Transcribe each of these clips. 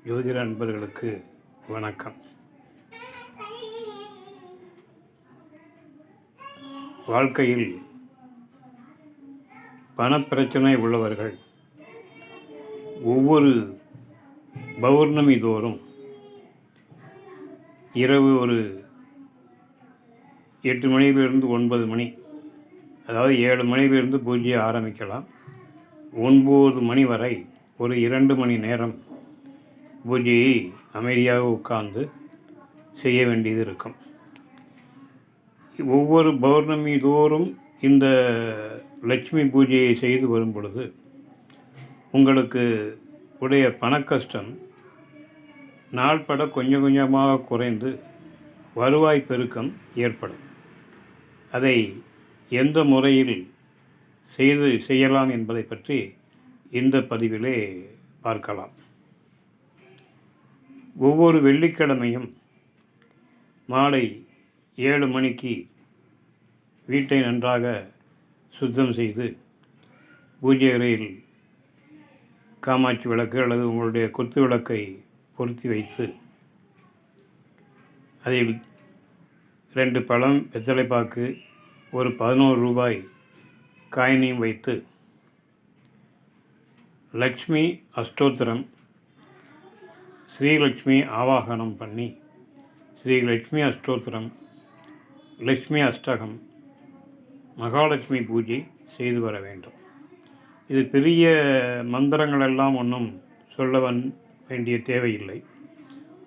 ஜோதிட அன்பர்களுக்கு வணக்கம். வாழ்க்கையில் பணப்பிரச்சனை உள்ளவர்கள் ஒவ்வொரு பௌர்ணமி தோறும் இரவு ஒரு 8 மணியிலிருந்து 9 மணி, அதாவது 7 மணியிலிருந்து பூஜையை ஆரம்பிக்கலாம். 9 மணி வரை ஒரு 2 மணி நேரம் பூஜையை அமைதியாக உட்கார்ந்து செய்ய வேண்டியது இருக்கும். ஒவ்வொரு பௌர்ணமி தோறும் இந்த லட்சுமி பூஜையை செய்து வரும் பொழுது உங்களுக்கு உடைய பணக்கஷ்டம் நாள்பட கொஞ்சம் கொஞ்சமாக குறைந்து வருவாய் பெருக்கம் ஏற்படும். அதை எந்த முறையில் செய்யலாம் என்பதை பற்றி இந்த பதிவிலே பார்க்கலாம். ஒவ்வொரு வெள்ளிக்கிழமையும் மாலை 7 மணிக்கு வீட்டை நன்றாக சுத்தம் செய்து பூஜை அறையில் காமாட்சி விளக்கு அல்லது உங்களுடைய குத்து விளக்கை பொருத்தி வைத்து அதில் 2 பழம், வெத்தலைப்பாக்கு, ஒரு 11 ரூபாய் காயினையும் வைத்து லக்ஷ்மி அஷ்டோத்திரம், ஸ்ரீலக்ஷ்மி ஆவாகனம் பண்ணி ஸ்ரீலக்ஷ்மி அஷ்டோத்திரம், லக்ஷ்மி அஷ்டகம், மகாலட்சுமி பூஜை செய்து வர வேண்டும். இது பெரிய மந்திரங்கள் எல்லாம் ஒன்றும் சொல்ல வேண்டிய தேவையில்லை.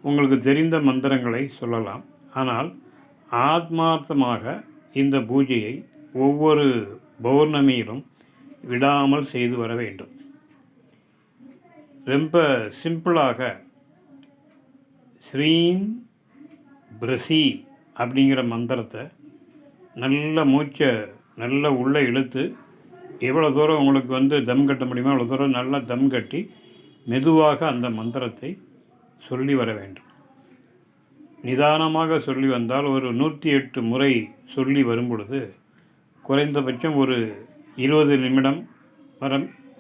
உங்களுக்கு தெரிந்த மந்திரங்களை சொல்லலாம். ஆனால் ஆத்மார்த்தமாக இந்த பூஜையை ஒவ்வொரு பௌர்ணமியிலும் விடாமல் செய்து வர வேண்டும். ரொம்ப சிம்பிளாக ஸ்ரீம் பிரசி அப்படிங்கிற மந்திரத்தை நல்ல மூச்சை நல்லா உள்ளே இழுத்து எவ்வளோ தூரம் உங்களுக்கு தம் கட்ட முடியுமோ அவ்வளோ தூரம் நல்லா தம் கட்டி மெதுவாக அந்த மந்திரத்தை சொல்லி வர வேண்டும். நிதானமாக சொல்லி வந்தால் ஒரு 108 முறை சொல்லி வரும் பொழுது குறைந்தபட்சம் ஒரு 20 நிமிடம்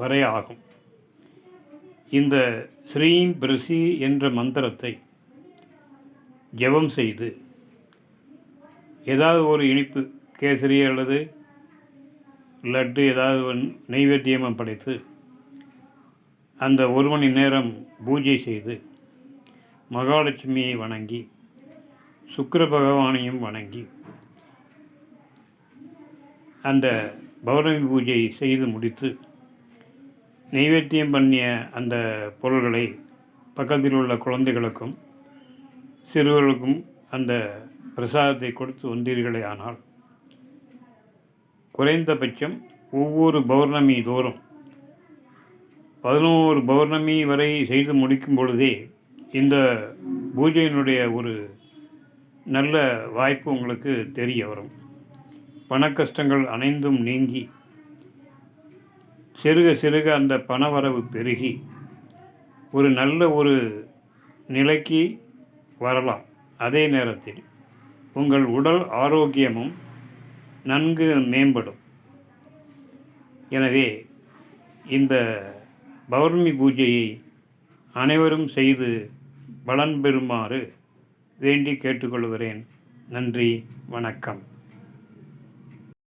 வரை ஆகும். இந்த ஸ்ரீம் பிரசி என்ற மந்திரத்தை ஜெபம் செய்து ஏதாவது ஒரு இனிப்பு, கேசரி அல்லது லட்டு, ஏதாவது நெய்வேத்தியம் படைத்து அந்த 1 மணி நேரம் பூஜை செய்து மகாலட்சுமியை வணங்கி சுக்கிர பகவானையும் வணங்கி அந்த பௌர்ணமி பூஜை செய்து முடித்து நெய்வேத்தியம் பண்ணிய அந்த பொருள்களை பக்கத்தில் உள்ள குழந்தைகளுக்கும் சிறுவர்களுக்கும் அந்த பிரசாதத்தை கொடுத்து வந்தீர்களே ஆனால் குறைந்தபட்சம் ஒவ்வொரு பௌர்ணமி தோறும் 11 பௌர்ணமி வரை செய்து முடிக்கும் பொழுதே இந்த பூஜையினுடைய ஒரு நல்ல வாய்ப்பு உங்களுக்கு தெரிய வரும். பணக்கஷ்டங்கள் அனைத்தும் நீங்கி சிறுக சிறுக அந்த பணவரவு பெருகி ஒரு நல்ல ஒரு நிலைக்கு வரலாம். அதே நேரத்தில் உங்கள் உடல் ஆரோக்கியமும் நன்கு மேம்படும். எனவே இந்த பௌர்ணமி பூஜையை அனைவரும் செய்து பலன் பெறுமாறு வேண்டி கேட்டுக்கொள்கிறேன். நன்றி, வணக்கம்.